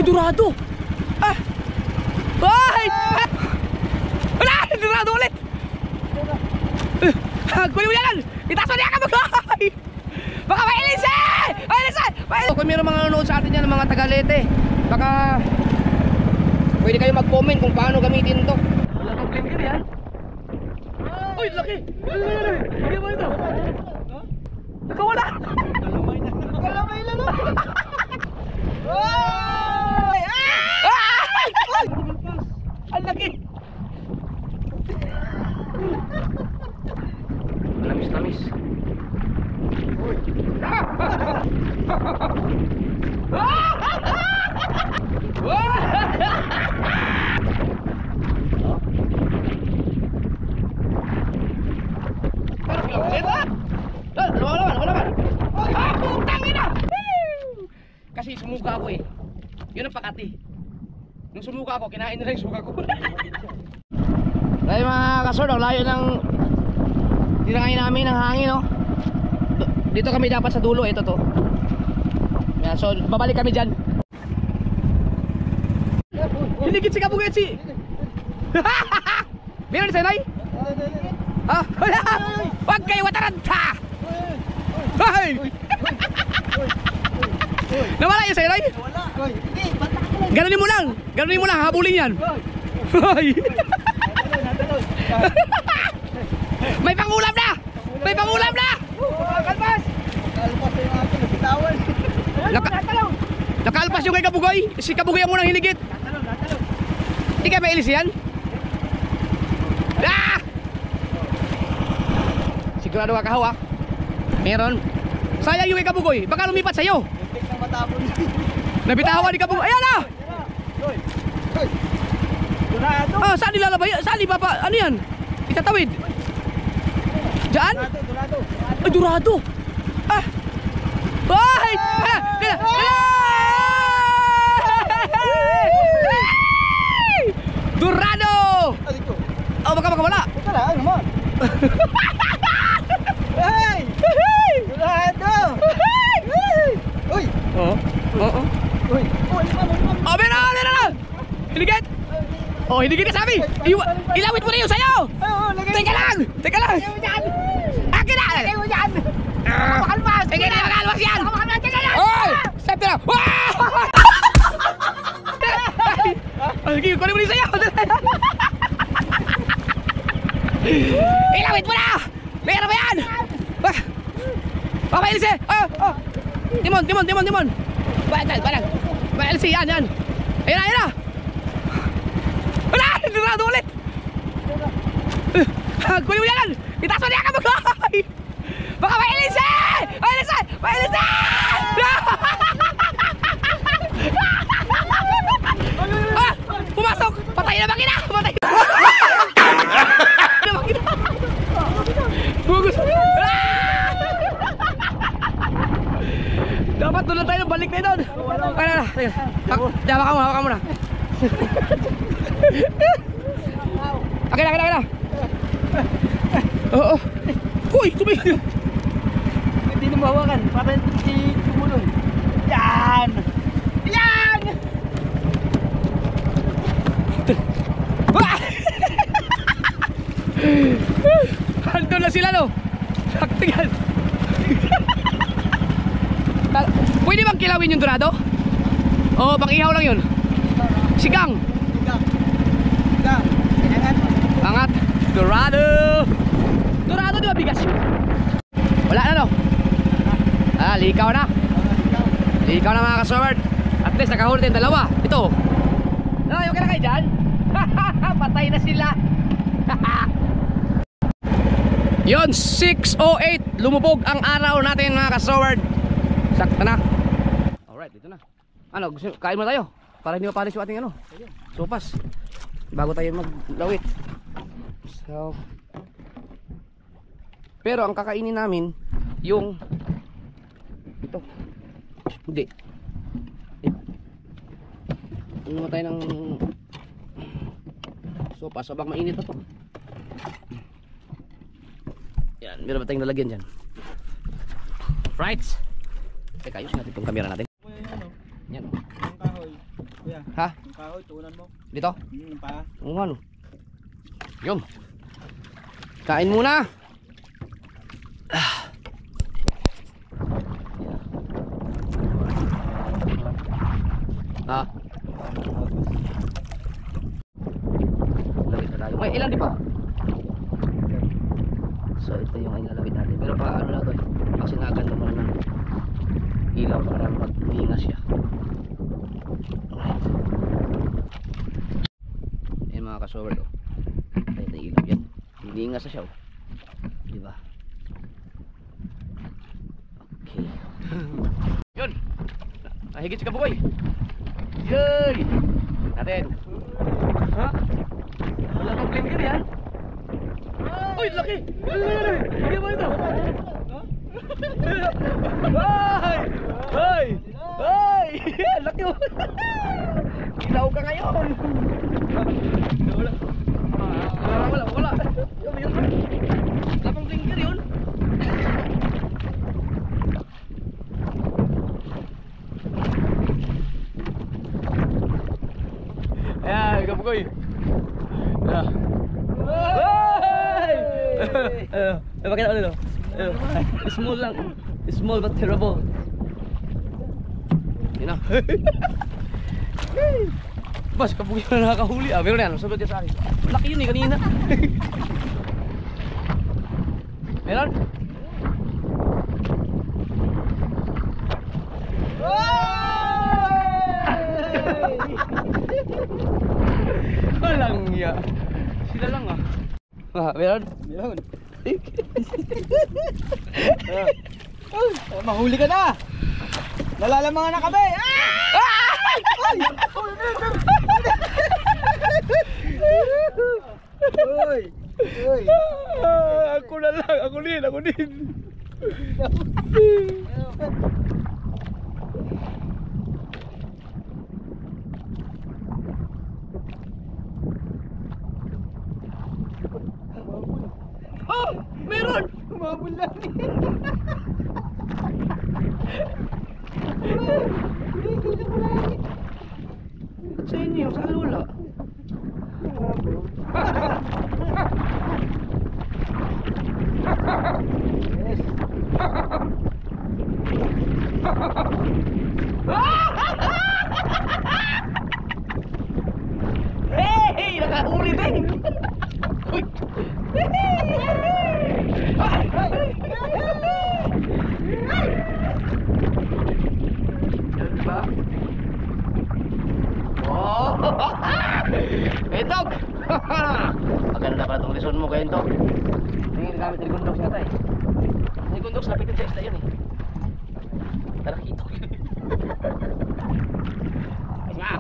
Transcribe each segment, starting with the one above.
Ay, durado! Ah! Ay! Wala! Durado ulit! Kunin mo yan! Itaas mo niya ka mag-ay! Baka may ilise! May ilise! Kung mayroong mga nanonood sa atin yan ng mga taga-Leyte, baka pwede kayo mag-comment kung paano gamitin ito. Wala kang blinker yan. Uy, laki! Laki mo ito! Nakawala! Kalamay na! Kalamay na! Ay! Ay! Ang laki! Lamis-lamis. Kasi sumuka ako eh. Yun ang pakati. Nung sumuka ako, kinain nila yung suka ko. Dahil mga kasord, ang layo ng tinangay namin ng hangin, no? Dito kami dapat sa dulo, ito to. Yan, so babalik kami dyan. Hinigit si Kabugetsi. Meron sa Nay? Ha? Huwag kayo wataranta! Ay! Nawala yun sa'yo, Nay? Ganunin mo lang! Ganunin mo lang, habulin yan! Ay! May pangulam na! May pangulam na! Kalpas! Kalpas yung akin, nabitawan. Nakalpas yung kay Kabugoy. Si Kabugoy ang munang hinigit. Hindi ka may ilis yan? Ah! Sigurado ka kahawak. Meron. Sayang yung kay Kabugoy. Baka lumipat sa'yo. Nabitawan ni Kabugoy. Ayan na! Ah, saan nilalabay? Saan ibaba? Ano yan? Itatawid? Diyan? Ay, durado! Ah! Ay! Durado! Oh, baka makawala. Ito lang naman. Hey! Durado! Uy! Oo. Oo. Uy! Oh, meron! Hinigit! Oh, hinigit ka sabi! Ilawit mo na yung sayo! Teka lang! Teka lang! Akin na! Makalmas! Sige na! Makalmas yan! Oy! Step na! Sige, kunin mo na yung sayo! Ilawit mo na! Meron ba yan? Okay, Elise! Timon! Balag! Elise, yan! Ayun na! Wala! Durado ulit! Kunin mo yan! Itaas mo niya ka mag-ay! Baka may ilise! May ilise! Ah! Pumasok! Patay na makina! Patay na makina! Bugus! Dapat doon lang tayo balik na doon! Kaya na! Hawak ka muna! Akin na! Oo. Uy, tumigil. Hindi na mahawakan. Para hindi tumulong. Yan! Andun na sila, no? Saktigan. Pwede bang kilawin yung durado? Oo, pang ihaw lang yun. Sigang. Angat. Dorado di ba bigas yun? Wala na, no? Likaw na mga kasword. At least nakahuli din dalawa. Ito. Yung ka na kayo dyan. Patay na sila. Yun, 6:08. Lumubog ang araw natin mga kasword. Sakta na. Alright, dito na. Ano, kain mo tayo para hindi mapalis yung ating sopas bago tayo maglawit. So, pero ang kakainin namin yung ito. Hindi. Ano tayo ng sopas habang mainit na to. Yan, meron ba tayong lalagyan dyan? Right. Teka, ayos natin itong camera natin. Yan. Kuya, Ha? yung kahoy, tuunan mo. Dito? Yung paa. Oo nga no. Yun. Kain muna. Ah. Lawit na tayo. May ilan di ba? So ito yung ilalawit natin. Pero pa ano na to eh. Pasinagan naman ng ilaw para maghinga siya. Alright. Ayan mga kasover oh. Ito yung ilaw yan. Hinga sa siya oh. Diba? Okay. Yun. Nahigit si Kabukoy. Yay! Natin. Ha? Wala kang blinker yan. Uy, laki! Laki mo ito! Ay! Ay! Ay! Laki mo! Ilaw ka ngayon! Wala! Wala pang blinker yun! Ayan, Kabukoy! Ayan! Bakit ako dito? Small lang. Small but terrible. Yun na. Bas, Kabukoy na nakakahuli. Ah, meron yan. Sagot niya sa akin. Laki yun eh kanina. Meron? Walang ya. Sila lang ah. Ah, meron? Meron. Mahuli ka na! Nalalamangan na kami! Uy! Uy! Ako na lang, ako din. Oh, meron! Umabol lang Sa inyo, sa lula. Hey! Nakahuli din! Uy! Yan ba? Oh! Entok! Maganda pa itong lison mo kaya Entok. Tingin gamit ni Gondok siya tayo. Ni Gondok lapitin sa isla yun eh. Tara kito. Isma!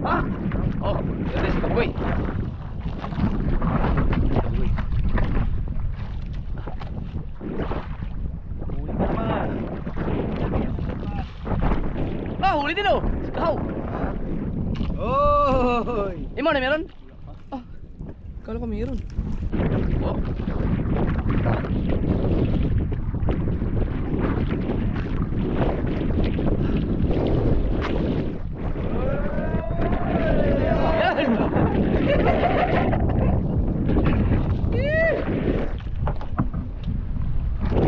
Ha? Oh! Yun si Kabukoy. Huli ka naman. Ah, huli din oh! Kahaw! Oy! Imo na meron? Ah, kala ko meron. Oh. Yan!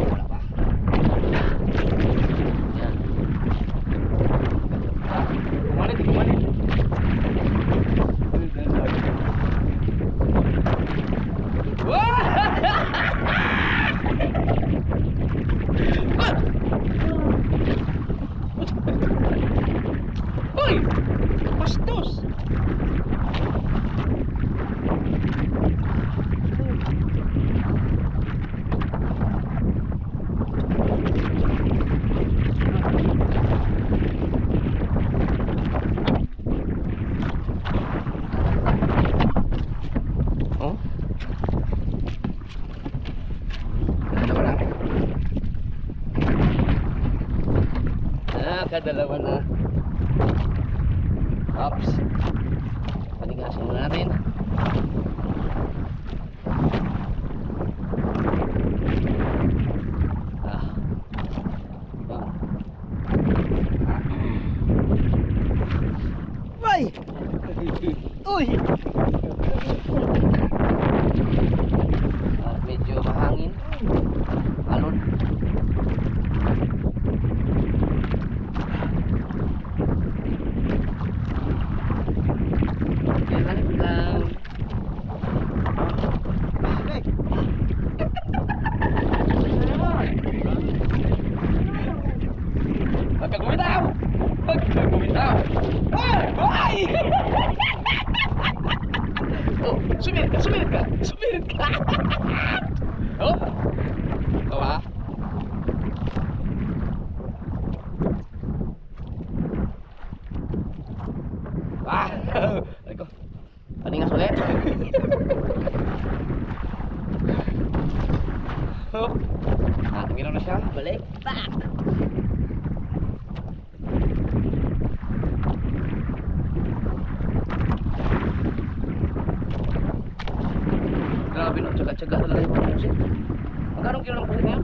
Wala pa. Yan. Kumalit. Uy! Bastos! Oh? Kadalawa na. Oops. Panigasin muna natin. Ah. Yan. Uy! Uy! Medyo mahangin. Alon. Kailangan lang. Magkagumitaw! Magkagumitaw! Ay! Oh, sumirit ka, sumirit ka, sumirit ka! Oh! Oh ba? Ah! Ay ko. Paningas ulit. Oh. Ah, tumilaw na siya. Balik. Back! Grabe no, tsaga-tsaga talaga yung mga pusit. Magkano kilo ng pusit ngayon?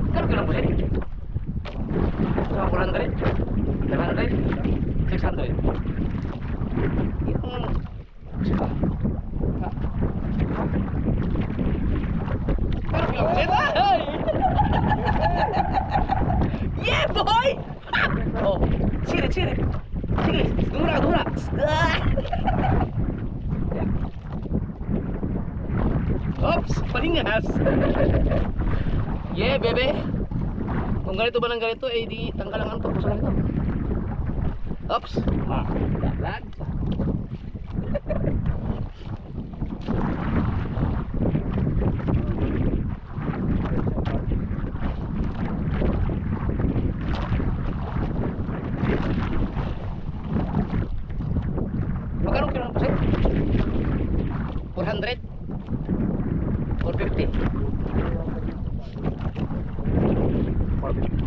Magkano kilo ng pusit? 400? 500? 600? Yung... Sipa? Ha? Magkano kilo ng pusit? Ay! Yeah boy! Oh, sirit, sirit. Sige, dura, dura. Oops, palingas. Yeah, bebe. Kung ganito ba ng ganito, eh di tanggal ang antok ko sa ganito. Oops. Ah, lag. Magkano kilo ng pusit? 400? 450. 450.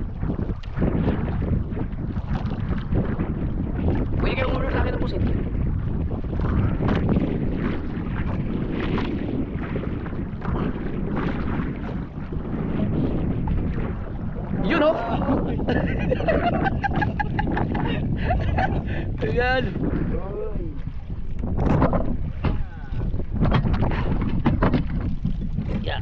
Pwede kayong umurot sa akin ng pusit. You know? Ayan. Yeah.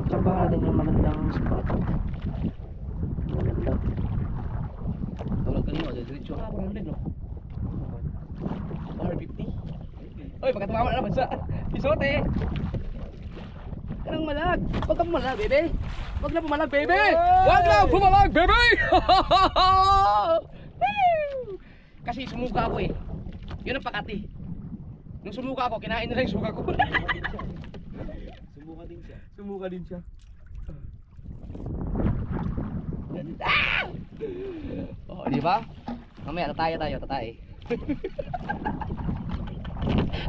Tsaka natin yung magandang spot. Maganda. Tulog kanino, diretso ka, 400 no? 450? Oy, pagka tumama na naman sa isote. Anong malag? Huwag kang malag, bebe. Huwag na pumalag, bebe. Huwag na pumalag, bebe. Kasi sumuka ako eh. Yun ang pakati. Nung sumuka ako, kinain nila yung suka ko. Sumuka din siya. Sumuka din siya. Oh, di ba? Mamaya tayo, tatay.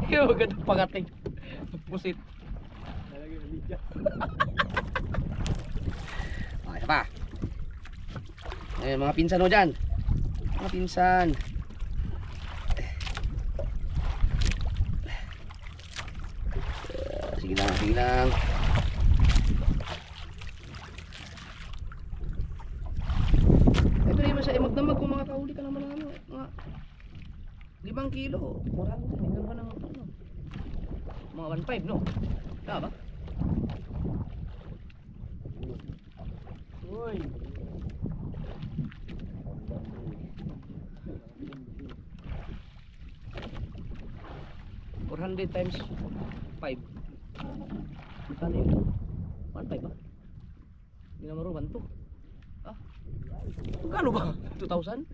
Yung magandang pagating. Pusit. Nalagay yung media. Oh, isa pa. Eh, mga pinsan mo dyan. Mga pinsan. Sige lang, sige lang. Eh, pero yung sa magdamag kung mga kahuli ka naman ano, mga 5 kilo. 400, hanggang ka ng ano. Mga 1.5, no? Tama ba? Uy! 400 times 5. Ano yun? 1.5 ba? Hindi na maruban to. Ah? Magkano ba? 2,000?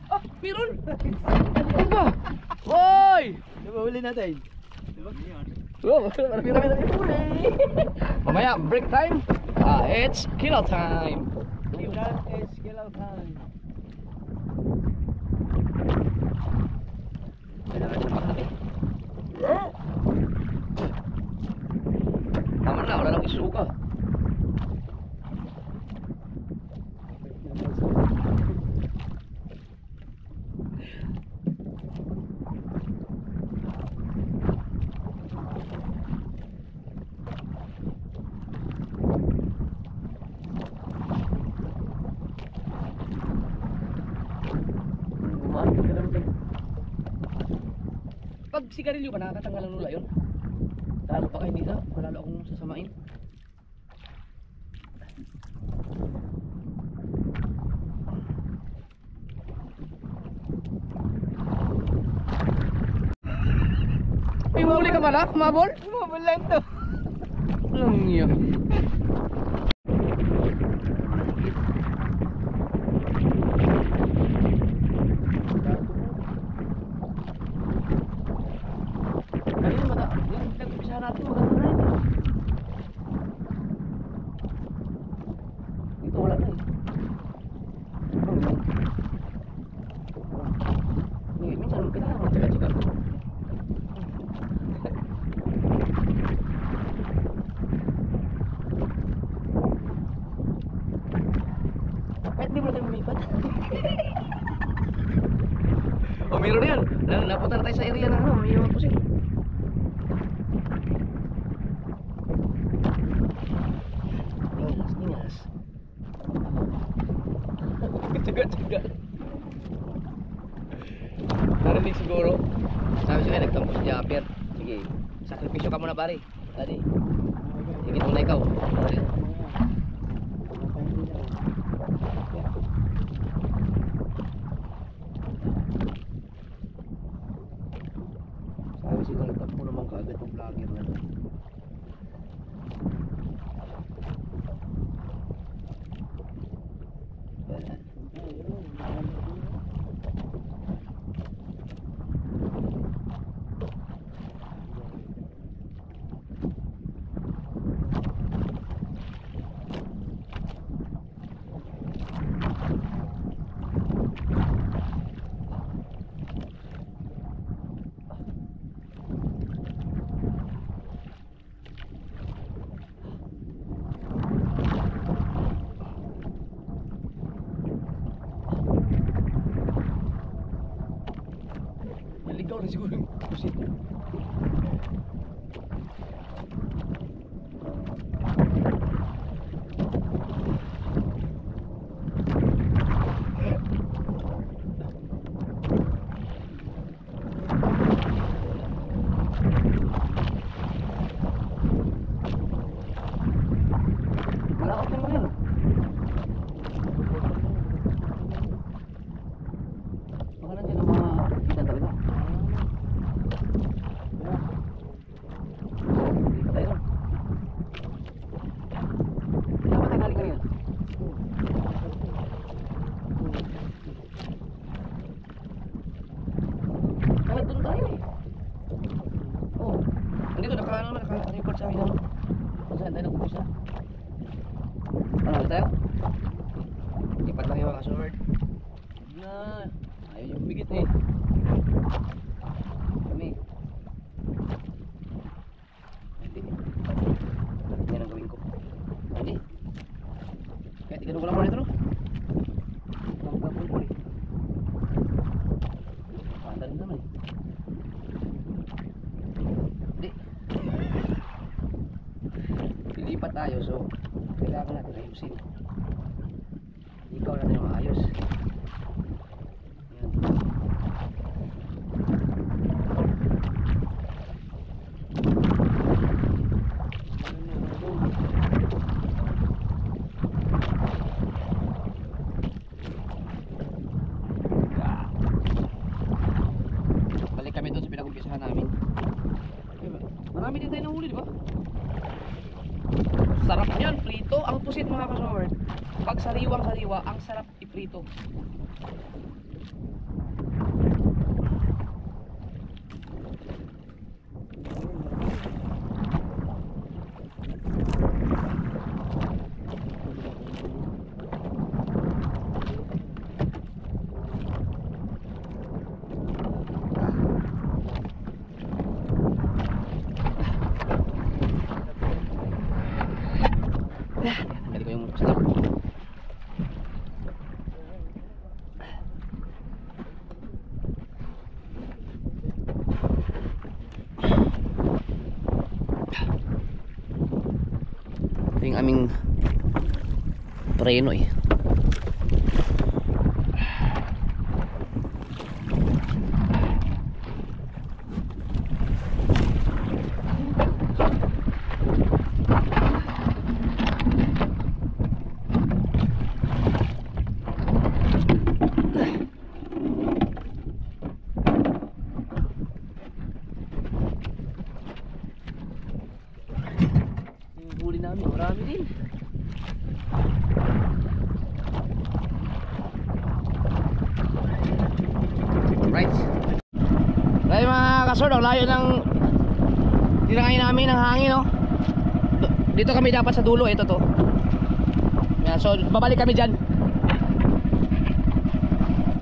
Ah! Meron! Ano ba? Hoy! Diba huli natin? Diba? Oh, marami-rami na huli. Mamaya, break time. It's kill time. That is kill time. Tama na, wala nang isuka. Pag sigarilyo ba, nakakatanggal ang lula yun? Lalo pa kayo nila, malalo akong sasamain. May huli ka pala, kumabol? Kumabol lang to. Alam niyo. Kanina mata, yung nagpisahan natin, maganda na rin. Dito wala na eh. Minsan kailangan magtsaga-tsaga. Kahit di mo na tayo lumipat. Oh, meron na yan. Napunta na tayo sa area na ano, may mga pusit. Ningas. Tsaga-tsaga. Narinig siguro. Sabi siya, nagtampo si Japper. Sige, sakripisyo ka muna pare. Tadi. Sige, tunay ikaw. Tadi. Sabi siguro, nagtampo naman kaagad yung vlogger na. Naligaw na siguro yung pusit. Malakot naman yun. Baka nandiyan ang mga kita talaga. Hindi pa tayo doon. Saan ba tayo galing kanina? Kahit doon tayo eh. Oo. Nandito, naka-record sa amin. Kung saan tayo nag-umpisa. Ano na tayo? Lipat lang yung mga sword. Na, ayaw yung bigit eh. Kami. Hindi. Yan ang gawin ko. Hindi. Kahit iganong ko lang muna ito, no? Magpapul ko eh. Panda rin naman eh. Hindi. Pilipat tayo, so kailangan natin ayusin. Ikaw natin yung maayos. Yan. Balik kami doon sa pinag-umpisahan namin. Marami din tayo nahuli, di ba? Sarap yan, prito. Ang pusit mga kasaward. Pag sariwang-sariwa, ang sarap iprito. aming preno eh. Yung huli namin, marami din. Alright. Dahil mga kasord, ang layo ng tinangay namin ng hangin, no? Dito kami dapat sa dulo, ito to. Yeah, so babalik kami dyan.